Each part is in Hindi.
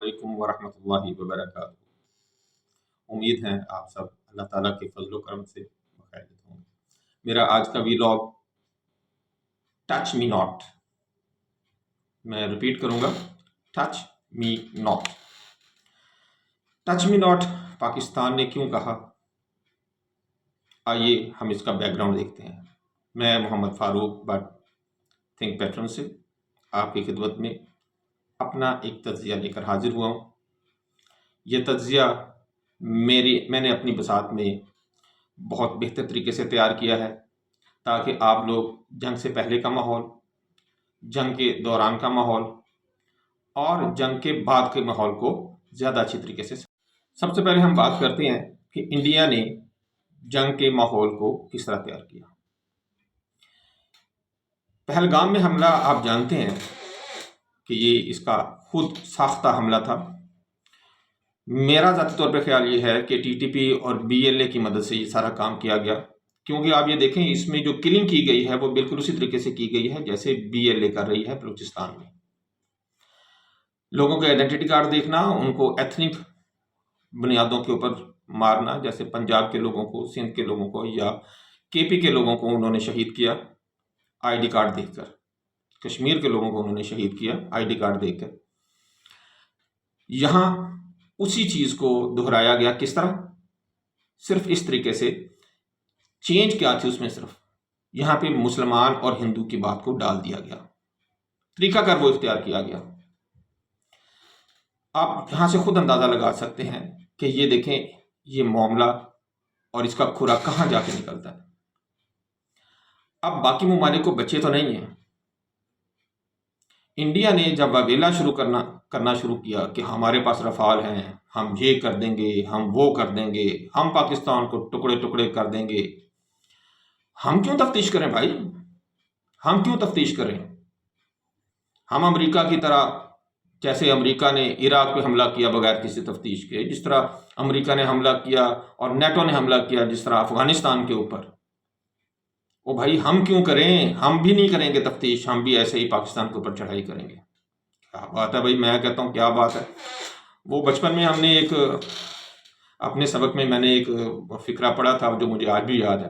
वालेकुम वरहमतुल्लाहि वबरकातुहू। उम्मीद है आप सब अल्लाह ताला के फजल करम से खैरियत होंगे। मेरा आज का व्लॉग टच मी नॉट, मैं रिपीट करूंगा, touch me not. Touch me not Pakistan ने क्यों कहा, आइए हम इसका बैकग्राउंड देखते हैं। मैं मोहम्मद फारूक भट्ट थिंक पैटर्न से आपकी खिदमत में अपना एक तज्जिया लेकर हाजिर हुआ हूँ। ये तज्जिया मैंने अपनी बसात में बहुत बेहतर तरीके से तैयार किया है ताकि आप लोग जंग से पहले का माहौल, जंग के दौरान का माहौल और जंग के बाद के माहौल को ज़्यादा अच्छी तरीके से। सबसे पहले हम बात करते हैं कि इंडिया ने जंग के माहौल को किस तरह तैयार किया। पहलगाम में हमला आप जानते हैं कि ये इसका खुद साख्ता हमला था। मेरा ज़ाती तौर पर ख्याल ये है कि टीटीपी और बीएलए की मदद से ये सारा काम किया गया, क्योंकि आप ये देखें इसमें जो किलिंग की गई है वो बिल्कुल उसी तरीके से की गई है जैसे बीएलए कर रही है बलूचिस्तान में। लोगों के आइडेंटिटी कार्ड देखना, उनको एथनिक बुनियादों के ऊपर मारना, जैसे पंजाब के लोगों को, सिंध के लोगों को या केपी के लोगों को उन्होंने शहीद किया आईडी कार्ड देखकर, कश्मीर के लोगों को उन्होंने शहीद किया आईडी कार्ड देखकर। यहाँ उसी चीज को दोहराया गया। किस तरह? सिर्फ इस तरीके से। चेंज क्या थी उसमें? सिर्फ यहां पे मुसलमान और हिंदू की बात को डाल दिया गया, तरीकाकार वो इख्तियार किया गया। आप यहां से खुद अंदाजा लगा सकते हैं कि ये देखें ये मामला और इसका खुरा कहां जाके निकलता है। अब बाकी ममालिक को बच्चे तो नहीं है। इंडिया ने जब वावेला करना शुरू किया कि हमारे पास रफाल हैं, हम ये कर देंगे, हम वो कर देंगे, हम पाकिस्तान को टुकड़े टुकड़े कर देंगे। हम क्यों तफ्तीश करें भाई? हम क्यों तफ्तीश करें? हम अमेरिका की तरह, जैसे अमेरिका ने इराक पे हमला किया बगैर किसी तफ्तीश के, जिस तरह अमेरिका ने हमला किया और नेटो ने हमला किया जिस तरह अफगानिस्तान के ऊपर, ओ भाई हम क्यों करें? हम भी नहीं करेंगे तफ्तीश, हम भी ऐसे ही पाकिस्तान के ऊपर चढ़ाई करेंगे। क्या बात है भाई, मैं कहता हूँ क्या बात है। वो बचपन में हमने एक अपने सबक में मैंने एक फिक्रा पढ़ा था जो मुझे आज भी याद है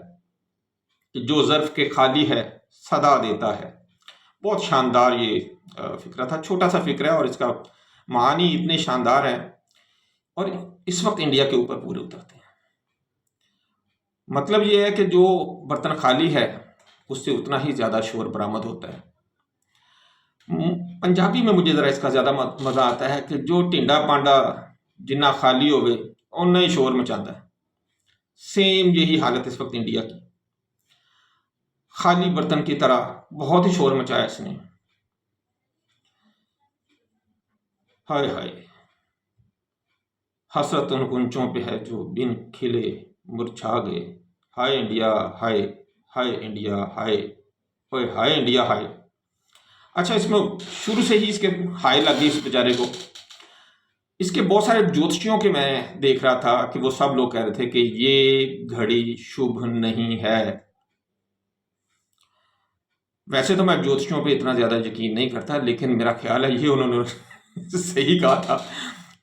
कि जो ज़र्फ के खाली है सदा देता है। बहुत शानदार ये फिक्रा था, छोटा सा फिक्रा है और इसका मानी इतने शानदार है और इस वक्त इंडिया के ऊपर पूरे उतरते हैं। मतलब ये है कि जो बर्तन खाली है उससे उतना ही ज़्यादा शोर बरामद होता है। पंजाबी में मुझे ज़रा इसका ज़्यादा मज़ा आता है कि जो टिंडा पांडा जिन्ना खाली होवे उन्ना ही शोर मचाता है। सेम यही हालत इस वक्त इंडिया की, खाली बर्तन की तरह बहुत ही शोर मचाया इसने। हाय हाय, हसरत उन गुंचों पे है जो बिन खिले मुरझा गए। हाय इंडिया हाय, हाय इंडिया हाय, ओए हाय इंडिया हाय। अच्छा, इसमें शुरू से ही इसके हाय लग गई इस बेचारे को। इसके बहुत सारे ज्योतिषियों के मैं देख रहा था कि वो सब लोग कह रहे थे कि ये घड़ी शुभ नहीं है। वैसे तो मैं ज्योतिषियों पे इतना ज्यादा यकीन नहीं करता, लेकिन मेरा ख्याल है ये उन्होंने सही कहा था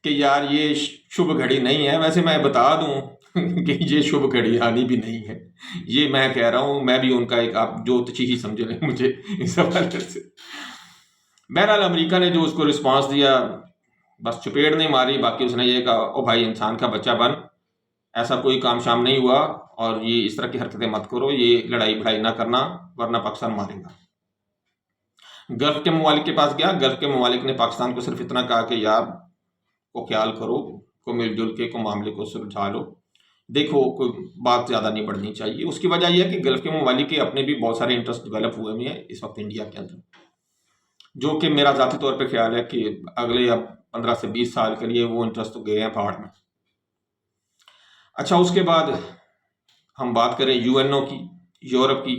कि यार ये शुभ घड़ी नहीं है। वैसे मैं बता दूं कि ये शुभ घड़ी आनी भी नहीं है, ये मैं कह रहा हूं। मैं भी उनका एक, आप ज्योतिषी ही समझ लें मुझे इस हवाले से। बहरहाल अमेरिका ने जो उसको रिस्पांस दिया, बस चपेट नहीं मारी, बाकी उसने ये कहा ओ भाई इंसान का बच्चा बन, ऐसा कोई काम शाम नहीं हुआ और ये इस तरह की हरकतें मत करो, ये लड़ाई भड़ाई ना करना वरना पाकिस्तान मारेगा। गल्फ के ममालिक के पास गया, गल्फ के ममालिक ने पाकिस्तान को सिर्फ इतना कहा कि यार को ख्याल करो, को मिलजुल के को मामले को सुलझा लो, देखो कोई बात ज़्यादा नहीं बढ़नी चाहिए। उसकी वजह यह है कि गल्फ के ममालिक के अपने भी बहुत सारे इंटरेस्ट डेवलप हुए हुए हैं इस वक्त इंडिया के अंदर, जो कि मेरा ज़ाती तौर पे ख्याल है कि अगले अब 15 से 20 साल के लिए वो इंटरेस्ट तो गए हैं पहाड़ में। अच्छा, उसके बाद हम बात करें यूएनओ की, यूरोप की,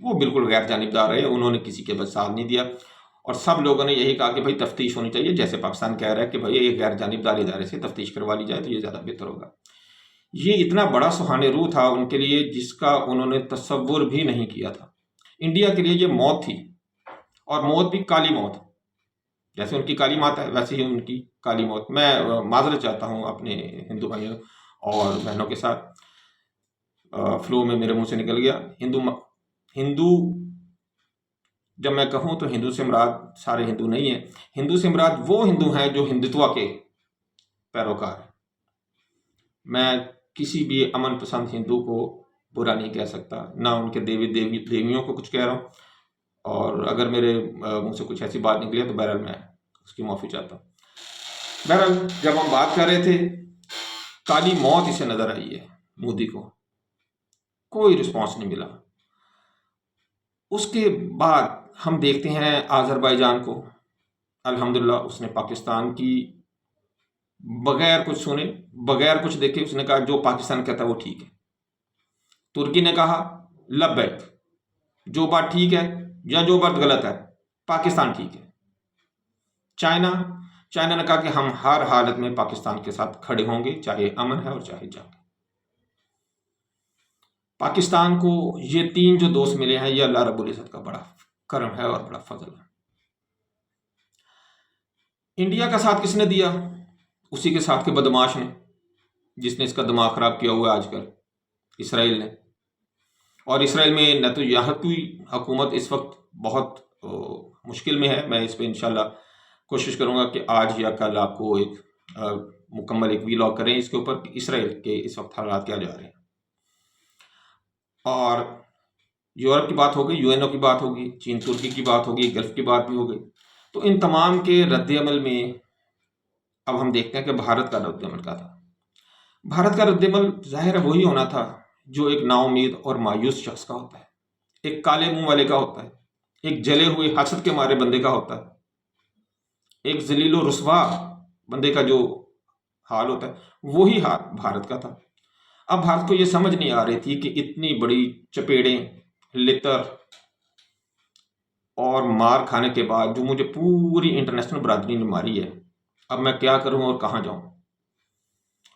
वो बिल्कुल गैर जानिबदार रहे, उन्होंने किसी के बस साथ नहीं दिया और सब लोगों ने यही कहा कि भाई तफ्तीश होनी चाहिए। जैसे पाकिस्तान कह रहा है कि भाई ये गैर जानिबदार इदारे से तफ्तीश करवा ली जाए तो ये ज़्यादा बेहतर होगा। ये इतना बड़ा सुहाने रूह था उनके लिए जिसका उन्होंने तस्वुर भी नहीं किया था। इंडिया के लिए ये मौत थी और मौत भी काली मौत। जैसे उनकी काली माता है वैसे ही उनकी काली मौत। मैं माजरत चाहता हूँ अपने हिंदू भाइयों और बहनों के साथ, फ्लो में मेरे मुंह से निकल गया। हिंदू जब मैं कहूँ तो हिंदू से मुराद सारे हिंदू नहीं है, हिंदू से मुराद वो हिंदू हैं जो हिंदुत्व के पैरोकार हैं। मैं किसी भी अमन पसंद हिंदू को बुरा नहीं कह सकता, ना उनके देवियों को कुछ कह रहा हूँ, और अगर मेरे मुंह से कुछ ऐसी बात निकली है तो बहरहाल मैं उसकी माफ़ी चाहता हूँ। बहरहाल जब हम बात कर रहे थे, काली मौत इसे नजर आई है मोदी को, कोई रिस्पॉन्स नहीं मिला। उसके बाद हम देखते हैं आज़रबाईजान को, अल्हम्दुलिल्लाह उसने पाकिस्तान की बगैर कुछ सुने बगैर कुछ देखे उसने कहा जो पाकिस्तान कहता है वो ठीक है। तुर्की ने कहा लब्बैक, जो बात ठीक है या जो बात गलत है पाकिस्तान ठीक है। चाइना ने कहा कि हम हर हालत में पाकिस्तान के साथ खड़े होंगे, चाहे अमन है और चाहे जंग। पाकिस्तान को ये तीन जो दोस्त मिले हैं, ये अल्लाह रब्बुल इज़्ज़त का बड़ा करम है और बड़ा फजल है। इंडिया का साथ किसने दिया? उसी के साथ के बदमाश ने, जिसने इसका दिमाग खराब किया हुआ है आजकल, इसराइल ने। और इसराइल में नेतन्याहू की हुकूमत इस वक्त बहुत मुश्किल में है। मैं इस पर इंशाल्लाह कोशिश करूंगा कि आज या कल आपको एक मुकम्मल एक वीलॉग करें इसके ऊपर कि इसराइल के इस वक्त हालात क्या जा रहे हैं। और यूरोप की बात होगी, यूएनओ की बात होगी, चीन तुर्की की बात होगी, गल्फ की बात भी हो गई। तो इन तमाम के रद्दअमल में अब हम देखते हैं कि भारत का रद्दअमल क्या था। भारत का रद्दअमल जाहिर है वही होना था जो एक नाउम्मीद और मायूस शख्स का होता है, एक काले मुंह वाले का होता है, एक जले हुए हसद के मारे बंदे का होता है, एक जलीलो रुस्वा बंदे का जो हाल होता है, वही हाल भारत का था। अब भारत को यह समझ नहीं आ रही थी कि इतनी बड़ी चपेड़ें, लितर और मार खाने के बाद जो मुझे पूरी इंटरनेशनल बरादरी ने मारी है, अब मैं क्या करूं और कहां जाऊं।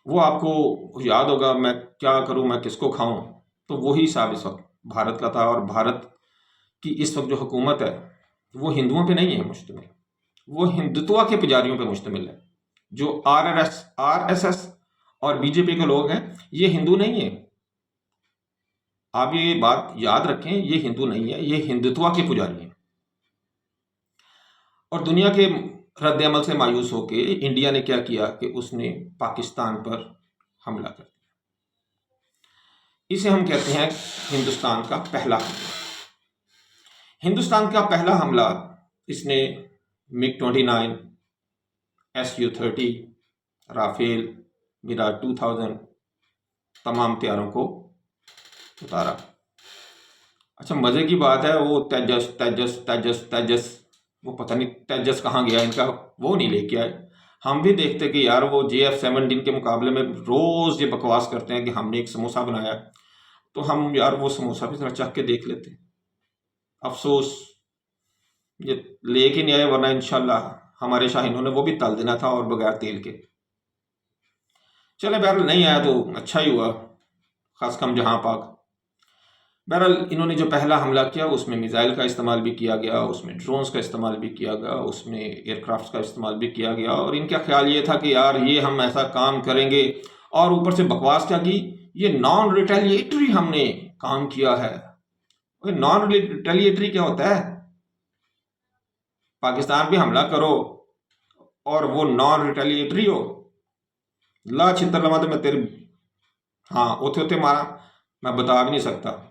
वो आपको याद होगा, मैं क्या करूं, मैं किसको खाऊं, तो वही हिसाब इस वक्त भारत का था। और भारत की इस वक्त जो हुकूमत है वो हिंदुओं पे नहीं है मुश्तमिल, वो हिंदुत्व के पुजारियों पे मुश्तमिल है। जो आरएसएस और बीजेपी के लोग हैं ये हिंदू नहीं है, आप ये बात याद रखें, ये हिंदू नहीं है, ये हिंदुत्व के पुजारी हैं। और दुनिया के रद्दअमल से मायूस होकर इंडिया ने क्या किया कि उसने पाकिस्तान पर हमला कर दिया। इसे हम कहते हैं हिंदुस्तान का पहला हमला। हिंदुस्तान का पहला हमला इसने MiG-29, Su-30, राफेल, मिराज 2000 तमाम तैयारों को उतारा। अच्छा, मजे की बात है वो तेजस वो पता नहीं तेजस कहाँ गया इनका, वो नहीं लेके आए। हम भी देखते कि यार वो JF-17 के मुकाबले में रोज ये बकवास करते हैं कि हमने एक समोसा बनाया, तो हम यार वो समोसा भी जरा चख के देख लेते। अफसोस ये लेके नहीं आए, वरना इंशाल्लाह हमारे शाहीनों ने वो भी तल देना था और बगैर तेल के। चले बहरहाल नहीं आया तो अच्छा ही हुआ, खास कम जहां पाक। बहरहाल इन्होंने जो पहला हमला किया उसमें मिसाइल का इस्तेमाल भी किया गया, उसमें ड्रोन्स का इस्तेमाल भी किया गया, उसमें एयरक्राफ्ट का इस्तेमाल भी किया गया। और इनका ख्याल ये था कि यार ये हम ऐसा काम करेंगे, और ऊपर से बकवास क्या की, ये नॉन रिटेलिएटरी हमने काम किया है। नॉन रिटेलिएटरी क्या होता है? पाकिस्तान पे हमला करो और वो नॉन रिटेलिएटरी हो, ला छितर लमा तो मैं तेरे, हाँ उथे उथे मारा, मैं बता भी नहीं सकता,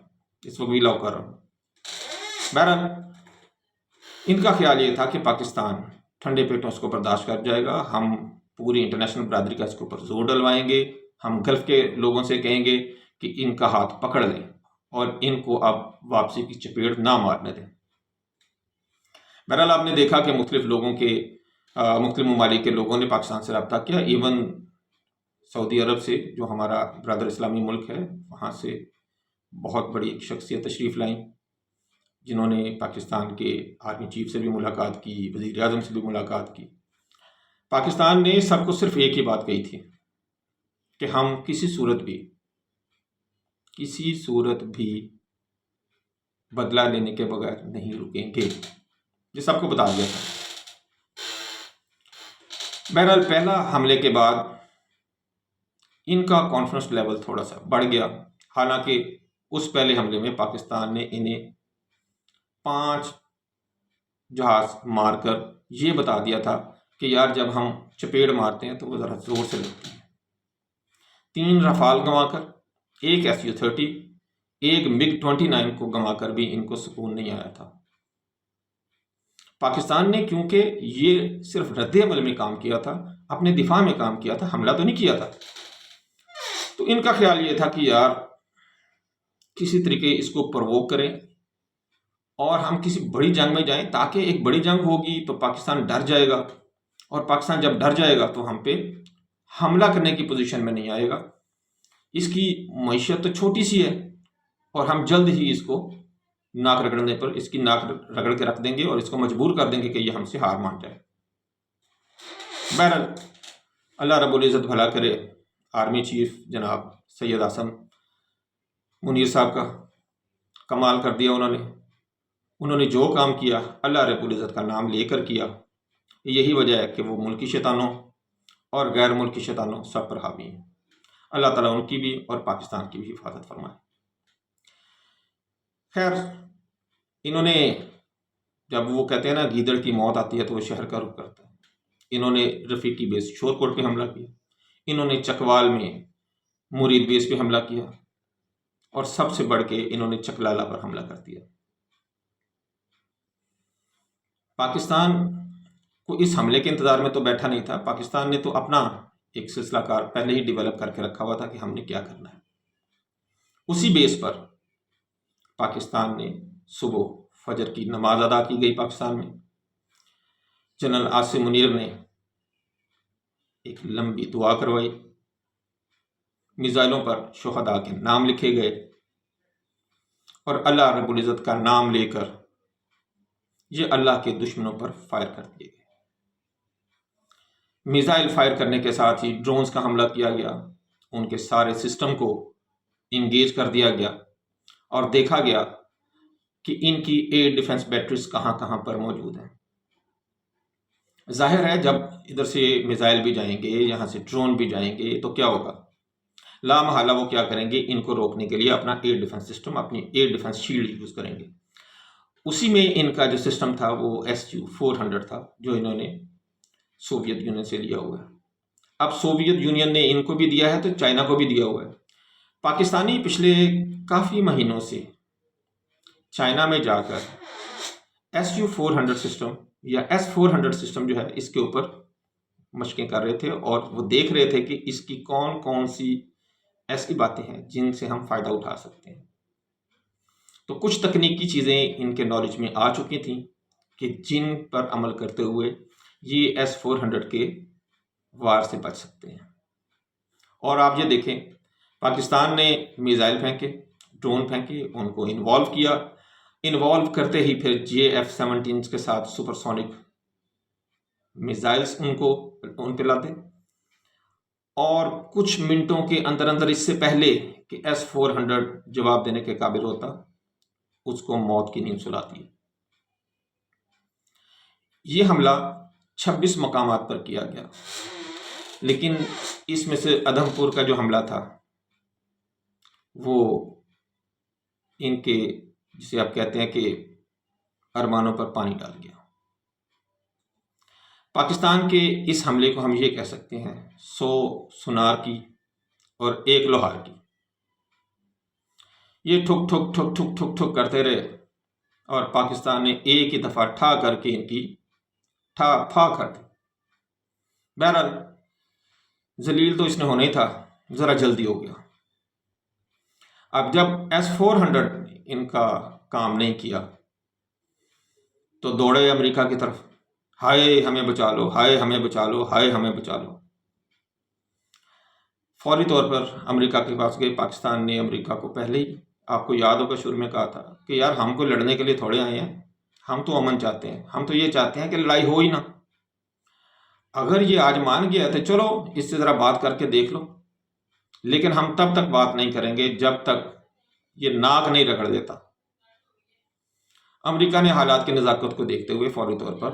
इस वक्त भी लॉक कर रहा हूं। बहरहाल इनका ख्याल ये था कि पाकिस्तान ठंडे पेटों इसको बर्दाश्त कर जाएगा, हम पूरी इंटरनेशनल बरादरी का इसके ऊपर जोर डलवाएंगे, हम गल्फ के लोगों से कहेंगे कि इनका हाथ पकड़ लें और इनको अब वापसी की चपेट ना मारने दें। बहरहाल आपने देखा कि मुख्तलिफ लोगों के मुख्तलिफ ममालिक के लोगों ने पाकिस्तान से रब्ता किया। इवन सऊदी अरब से, जो हमारा ब्रदर इस्लामी मुल्क है, वहाँ से बहुत बड़ी एक शख्सियत तशरीफ़ लाई, जिन्होंने पाकिस्तान के आर्मी चीफ से भी मुलाकात की, वज़ीर आज़म से भी मुलाकात की। पाकिस्तान ने सबको सिर्फ एक ही बात कही थी कि हम किसी सूरत भी बदला लेने के बगैर नहीं रुकेंगे। ये सबको बता दिया था। बहरहाल पहला हमले के बाद इनका कॉन्फिडेंस लेवल थोड़ा सा बढ़ गया। हालांकि उस पहले हमले में पाकिस्तान ने इन्हें 5 जहाज मारकर ये बता दिया था कि यार जब हम चपेट मारते हैं तो वो ज़रा ज़ोर से लगती है। 3 रफाल गंवाकर, 1 SU-30, 1 MiG-29 को गंवाकर भी इनको सुकून नहीं आया था। पाकिस्तान ने क्योंकि ये सिर्फ रद्द अमल में काम किया था, अपने दिफा में काम किया था, हमला तो नहीं किया था, तो इनका ख्याल ये था कि यार किसी तरीके इसको प्रवोक करें और हम किसी बड़ी जंग में जाएं, ताकि एक बड़ी जंग होगी तो पाकिस्तान डर जाएगा, और पाकिस्तान जब डर जाएगा तो हम पे हमला करने की पोजीशन में नहीं आएगा। इसकी मैशियत तो छोटी सी है और हम जल्द ही इसको नाक रगड़ने पर इसकी नाक रगड़ के रख देंगे और इसको मजबूर कर देंगे कि ये हमसे हार मान जाए। बहरहाल अल्लाह रब्बुल इज़्ज़त भला करे, आर्मी चीफ जनाब सैयद आसम मुनीर साहब का कमाल कर दिया उन्होंने जो काम किया अल्लाह रब्बुल इज़्ज़त का नाम लेकर किया। यही वजह है कि वो मुल्की शैतानों और गैर मुल्की शैतानों सब पर हावी हैं। अल्लाह ताला उनकी भी और पाकिस्तान की भी हिफाजत फरमाए। खैर, इन्होंने जब वो कहते हैं ना गीदड़ की मौत आती है तो वो शहर का रुख करता है, इन्होंने रफ़ीकी बेस शोरकोट पे हमला किया, इन्होंने चकवाल में मुरीद बेस पे हमला किया, और सबसे बढ़ के इन्होंने चकलाला पर हमला कर दिया। पाकिस्तान को इस हमले के इंतज़ार में तो बैठा नहीं था। पाकिस्तान ने तो अपना एक सिलसिलाकार पहले ही डेवलप करके रखा हुआ था कि हमने क्या करना है। उसी बेस पर पाकिस्तान ने सुबह फजर की नमाज अदा की गई। पाकिस्तान में जनरल आसिम मुनीर ने एक लंबी दुआ करवाई, मिसाइलों पर शुहदा के नाम लिखे गए और अल्लाह रब्बुल इज़्ज़त का नाम लेकर ये अल्लाह के दुश्मनों पर फायर कर दिए गए। मिसाइल फायर करने के साथ ही ड्रोन्स का हमला किया गया, उनके सारे सिस्टम को इंगेज कर दिया गया और देखा गया कि इनकी एयर डिफेंस बैटरीज कहाँ कहाँ पर मौजूद हैं। जाहिर है जब इधर से मिसाइल भी जाएंगे, यहाँ से ड्रोन भी जाएंगे, तो क्या होगा, लामहला वो क्या करेंगे, इनको रोकने के लिए अपना एयर डिफेंस सिस्टम, अपनी एयर डिफेंस शील्ड यूज़ करेंगे। उसी में इनका जो सिस्टम था वो SU-400 था, जो इन्होंने सोवियत यूनियन से लिया हुआ है। अब सोवियत यूनियन ने इनको भी दिया है तो चाइना को भी दिया हुआ है। पाकिस्तानी पिछले काफ़ी महीनों से चाइना में जाकर SU-400 सिस्टम या S-400 सिस्टम जो है इसके ऊपर मशकें कर रहे थे और वो देख रहे थे कि इसकी कौन कौन सी ऐसी बातें हैं जिनसे हम फ़ायदा उठा सकते हैं। तो कुछ तकनीकी चीज़ें इनके नॉलेज में आ चुकी थी कि जिन पर अमल करते हुए ये S-400 के वार से बच सकते हैं। और आप ये देखें, पाकिस्तान ने मिसाइल फेंके, ड्रोन फेंके, उनको इन्वॉल्व किया, इन्वॉल्व करते ही फिर JF-17 के साथ सुपरसोनिक मिसाइल्स उन पे लाते, और कुछ मिनटों के अंदर अंदर इससे पहले कि S-400 जवाब देने के काबिल होता, उसको मौत की नींद सुलाती है। ये हमला 26 मकामात पर किया गया, लेकिन इसमें से अदमपुर का जो हमला था वो इनके, जिसे आप कहते हैं कि अरमानों पर पानी डाल गया। पाकिस्तान के इस हमले को हम ये कह सकते हैं 100 सुनार की और 1 लोहार की। ये ठुक ठुक ठुक ठुक ठुक ठुक करते रहे और पाकिस्तान ने एक ही दफ़ा ठा करके इनकी ठा फा कर दी। बहरहाल जलील तो इसने होना ही था, ज़रा जल्दी हो गया। अब जब S-400 इनका काम नहीं किया तो दौड़े अमेरिका की तरफ, हाय हमें बचा लो, हाय हमें बचा लो, हाय हमें बचा लो। फौरी तौर पर अमेरिका के पास गए। पाकिस्तान ने अमेरिका को पहले ही, आपको याद होगा, शुरू में कहा था कि यार हमको लड़ने के लिए थोड़े आए हैं, हम तो अमन चाहते हैं, हम तो ये चाहते हैं कि लड़ाई हो ही ना। अगर ये आज मान गया तो चलो इससे ज़रा बात करके देख लो, लेकिन हम तब तक बात नहीं करेंगे जब तक ये नाक नहीं रगड़ देता। अमेरिका ने हालात की नज़ाकत को देखते हुए फौरी तौर पर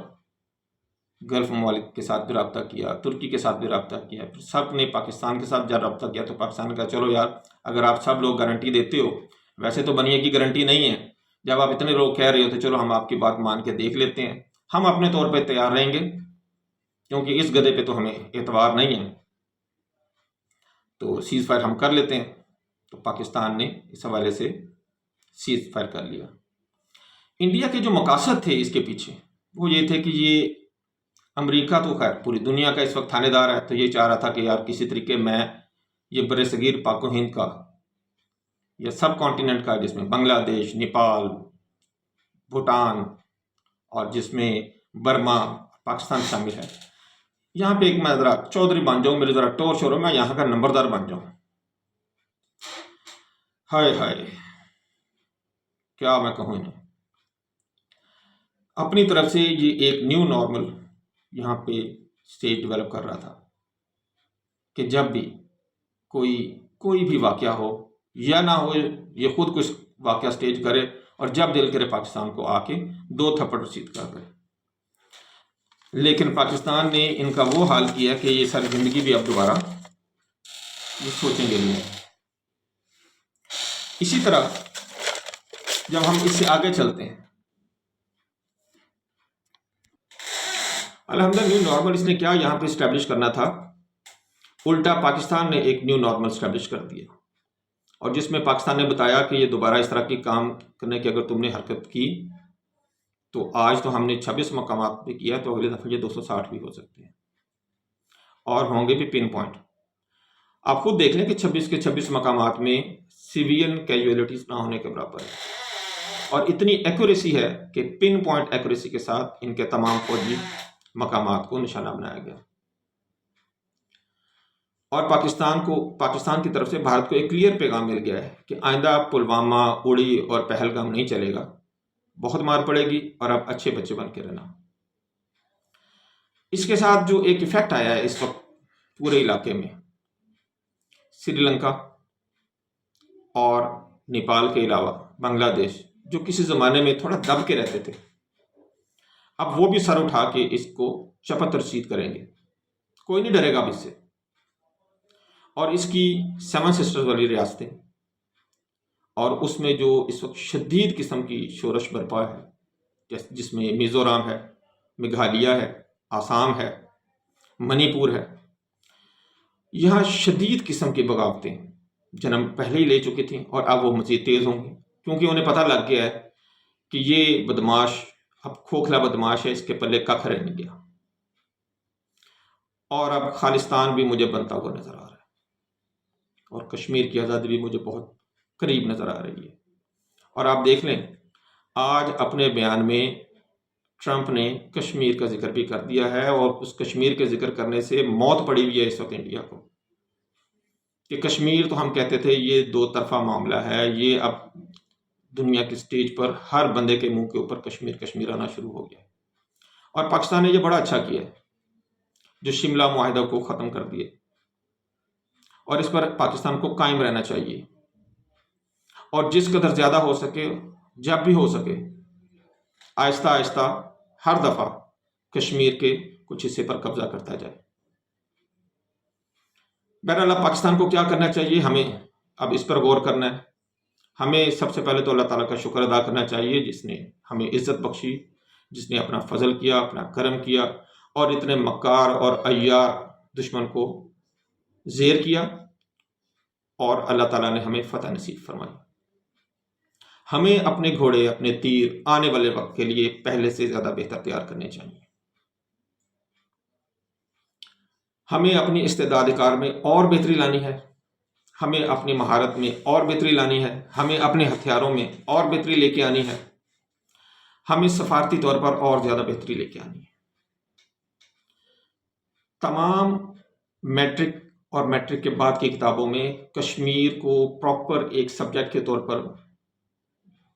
गल्फ ममालिक के साथ भी रब्ता किया, तुर्की के साथ भी रब्ता किया, फिर सब ने पाकिस्तान के साथ जब रब्ता किया तो पाकिस्तान ने कहा चलो यार, अगर आप सब लोग गारंटी देते हो, वैसे तो बनिए की गारंटी नहीं है, जब आप इतने लोग कह रहे हो तो चलो हम आपकी बात मान के देख लेते हैं, हम अपने तौर पर तैयार रहेंगे, क्योंकि इस गधे पे तो हमें एतबार नहीं है, तो सीज़ फायर हम कर लेते हैं। तो पाकिस्तान ने इस हवाले से सीज़ फायर कर लिया। इंडिया के जो मकासद थे इसके पीछे वो ये थे कि ये अमेरिका तो खैर पूरी दुनिया का इस वक्त थानेदार है, तो ये चाह रहा था कि यार किसी तरीके मैं ये बरसगीर पाको हिंद का या सब कॉन्टिनेंट का, जिसमें बांग्लादेश, नेपाल, भूटान और जिसमें बर्मा, पाकिस्तान शामिल है, यहाँ पे एक मैं ज़रा चौधरी बन जाऊँ, मेरे ज़रा टोर शोर हो, मैं यहाँ का नंबरदार बन जाऊँ। हाय हाय, क्या मैं कहूँ इन्हें। अपनी तरफ से ये एक न्यू नॉर्मल यहाँ पे स्टेज डेवलप कर रहा था कि जब भी कोई भी वाकया हो या ना हो, ये खुद कुछ वाकया स्टेज करे और जब दिल करे पाकिस्तान को आके 2 थप्पड़ रसीद कर दे। लेकिन पाकिस्तान ने इनका वो हाल किया कि ये सारी ज़िंदगी भी अब दोबारा ये सोचेंगे नहीं। इसी तरह जब हम इससे आगे चलते हैं, अल्हम्दुलिल्लाह न्यू नॉर्मल इसने क्या यहाँ पे इस्टेब्लिश करना था, उल्टा पाकिस्तान ने एक न्यू नॉर्मल इस्टेब्लिश कर दिया, और जिसमें पाकिस्तान ने बताया कि ये दोबारा इस तरह की काम करने की अगर तुमने हरकत की तो आज तो हमने 26 मकामात पे किया, तो अगले दफ़े ये 260 भी हो सकते हैं और होंगे भी पिन पॉइंट। आप खुद देख लें कि 26 के 26 मकामात में सिविलियन कैजुअलिटीज़ ना होने के बराबर है, और इतनी एक्यूरेसी है कि पिन पॉइंट एक्यूरेसी के साथ इनके तमाम फौजी मकामात को निशाना बनाया गया। और पाकिस्तान की तरफ से भारत को एक क्लियर पैगाम मिल गया है कि आइंदा पुलवामा, उड़ी और पहलगाम नहीं चलेगा, बहुत मार पड़ेगी और आप अच्छे बच्चे बन के रहना। इसके साथ जो एक इफेक्ट आया है इस वक्त पूरे इलाके में, श्रीलंका और नेपाल के अलावा बांग्लादेश जो किसी ज़माने में थोड़ा दब के रहते थे, अब वो भी सर उठा के इसको चपत रसीद करेंगे, कोई नहीं डरेगा अब इससे। और इसकी 7 सिस्टर्स वाली रियासतें और उसमें जो इस वक्त शदीद किस्म की शोरश बरपा है, जिसमें मिज़ोरम है, मेघालय है, आसाम है, मणिपुर है, यहाँ शदीद किस्म की बगावतें जन्म पहले ही ले चुकी थी और अब वो मज़ीद तेज़ होंगी, क्योंकि उन्हें पता लग गया है कि ये बदमाश अब खोखला बदमाश है, इसके पल्ले कख रह नहीं गया, और अब खालिस्तान भी मुझे बनता हुआ नज़र आ रहा है और कश्मीर की आज़ादी भी मुझे बहुत करीब नज़र आ रही है। और आप देख लें, आज अपने बयान में ट्रंप ने कश्मीर का जिक्र भी कर दिया है, और उस कश्मीर के जिक्र करने से मौत पड़ी हुई है इस वक्त इंडिया को, कि कश्मीर तो हम कहते थे ये 2 तरफा मामला है, ये अब दुनिया की स्टेज पर हर बंदे के मुंह के ऊपर कश्मीर कश्मीर आना शुरू हो गया। और पाकिस्तान ने ये बड़ा अच्छा किया है जो शिमला मुआहिदा को ख़त्म कर दिए, और इस पर पाकिस्तान को कायम रहना चाहिए, और जिस कदर ज़्यादा हो सके, जब भी हो सके, आहिस्ता आहिस्ता हर दफ़ा कश्मीर के कुछ हिस्से पर कब्जा करता जाए। बहरहाल पाकिस्तान को क्या करना चाहिए, हमें अब इस पर गौर करना है। हमें सबसे पहले तो अल्लाह ताला का शुक्र अदा करना चाहिए जिसने हमें इज़्ज़त बख्शी, जिसने अपना फजल किया, अपना करम किया और इतने मक्कार और अय्यार दुश्मन को ज़ेर किया, और अल्लाह ताला ने हमें फ़तह नसीब फरमाई। हमें अपने घोड़े, अपने तीर आने वाले वक्त के लिए पहले से ज़्यादा बेहतर तैयार करने चाहिए। हमें अपनी इस्तेदाद कार में और बेहतरी लानी है, हमें अपनी महारत में और बेहतरी लानी है, हमें अपने हथियारों में और बेहतरी लेके आनी है, हमें सफारती तौर पर और ज़्यादा बेहतरी लेके आनी है। तमाम मैट्रिक और मैट्रिक के बाद की किताबों में कश्मीर को प्रॉपर एक सब्जेक्ट के तौर पर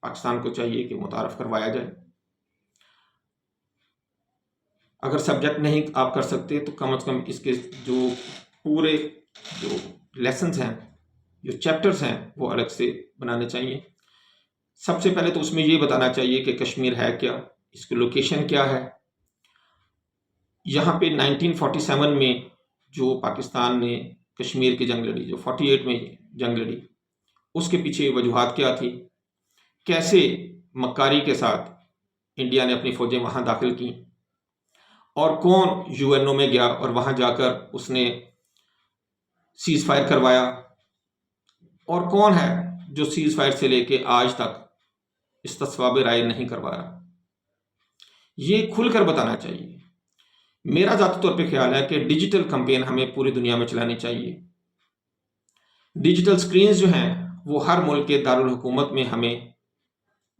पाकिस्तान को चाहिए कि मुतारफ़ करवाया जाए। अगर सब्जेक्ट नहीं आप कर सकते तो कम से कम इसके जो पूरे जो लेसन्स हैं, जो चैप्टर्स हैं, वो अलग से बनाने चाहिए। सबसे पहले तो उसमें ये बताना चाहिए कि कश्मीर है क्या, इसकी लोकेशन क्या है, यहाँ पे 1947 में जो पाकिस्तान ने कश्मीर की जंग लड़ी, जो 48 में जंग लड़ी, उसके पीछे वजूहात क्या थी, कैसे मक्कारी के साथ इंडिया ने अपनी फौजें वहाँ दाखिल की, और कौन यूएनओ में गया और वहाँ जाकर उसने सीज फायर करवाया, और कौन है जो सीज फायर से लेके आज तक इस्तिस्वाब राय नहीं करवा रहा। ये खुलकर बताना चाहिए। मेरा ज़ाती तौर पे ख्याल है कि डिजिटल कैंपेन हमें पूरी दुनिया में चलानी चाहिए। डिजिटल स्क्रीन जो हैं वो हर मुल्क के दारुल हुकूमत में हमें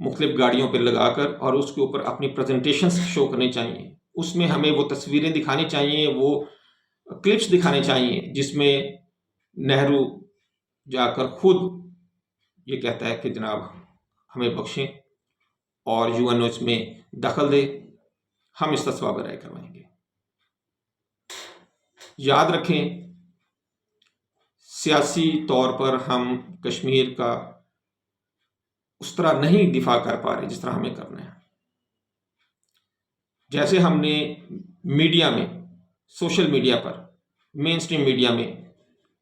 मुख्तलिफ गाड़ियों पर लगाकर और उसके ऊपर अपनी प्रेजेंटेशन शो करनी चाहिए। उसमें हमें वो तस्वीरें दिखानी चाहिए, वो क्लिप्स दिखाने चाहिए जिसमें नेहरू जाकर खुद ये कहता है कि जनाब हमें बख्शें और यूएनओ इसमें दखल दे, हम इस्तिस्वाब राय करवाएंगे। याद रखें, सियासी तौर पर हम कश्मीर का उस तरह नहीं दिफा कर पा रहे जिस तरह हमें करना है। जैसे हमने मीडिया में, सोशल मीडिया पर, मेन स्ट्रीम मीडिया में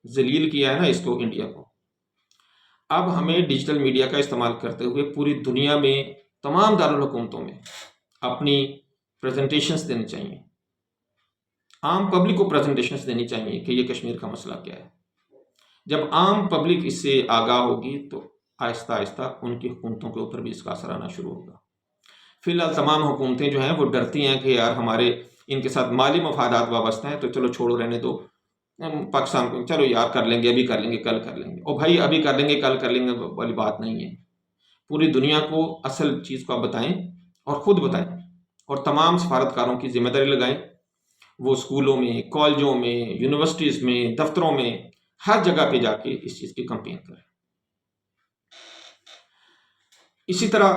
जलील किया है ना इसको, इंडिया को, अब हमें डिजिटल मीडिया का इस्तेमाल करते हुए पूरी दुनिया में तमाम दारुल हुकूमतों में अपनी प्रेजेंटेशंस देनी चाहिए। आम पब्लिक को प्रेजेंटेशंस देनी चाहिए कि ये कश्मीर का मसला क्या है। जब आम पब्लिक इससे आगाह होगी तो आहिस्ता आहिस्ता उनकी हुकूमतों के ऊपर भी इसका असर आना शुरू होगा। फिलहाल तमाम हुकूमतें जो हैं वो डरती हैं कि यार हमारे इनके साथ माली मफादात वाबस्ता हैं, तो चलो छोड़ो, रहने दो पाकिस्तान को, चलो यार कर लेंगे, अभी कर लेंगे, कल कर लेंगे। और भाई अभी कर लेंगे कल कर लेंगे वाली बात नहीं है। पूरी दुनिया को असल चीज़ को आप बताएं और ख़ुद बताएं, और तमाम सफारतकारों की जिम्मेदारी लगाएं। वो स्कूलों में, कॉलेजों में, यूनिवर्सिटीज़ में, दफ्तरों में, हर जगह पे जाके इस चीज़ की कंपेन करें। इसी तरह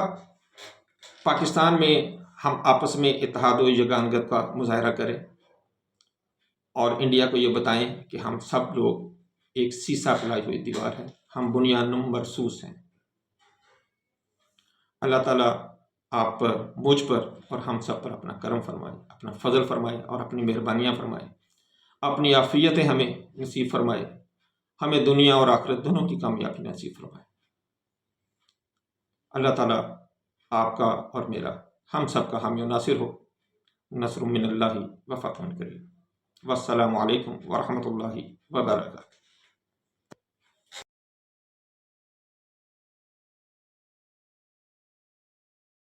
पाकिस्तान में हम आपस में इत्तेहाद व यगानगत का मुजाहरा करें और इंडिया को ये बताएं कि हम सब लोग एक सीसा पिलाई हुई दीवार है, हम बुनियानुम मरसूस हैं। अल्लाह ताला आप पर, मुझ पर और हम सब पर अपना करम फरमाए, अपना फजल फरमाए और अपनी मेहरबानियाँ फरमाए, अपनी आफियतें हमें नसीब फरमाए, हमें दुनिया और आखिरत दोनों की कामयाबी नसीब फरमाए। अल्लाह ताला आपका और मेरा, हम सब का हामी नासिर हो। नस्रुम मिनल्लाहि व फतहुन करीम। वस्सलामु अलैकुम व रहमतुल्लाहि व बरकातहू।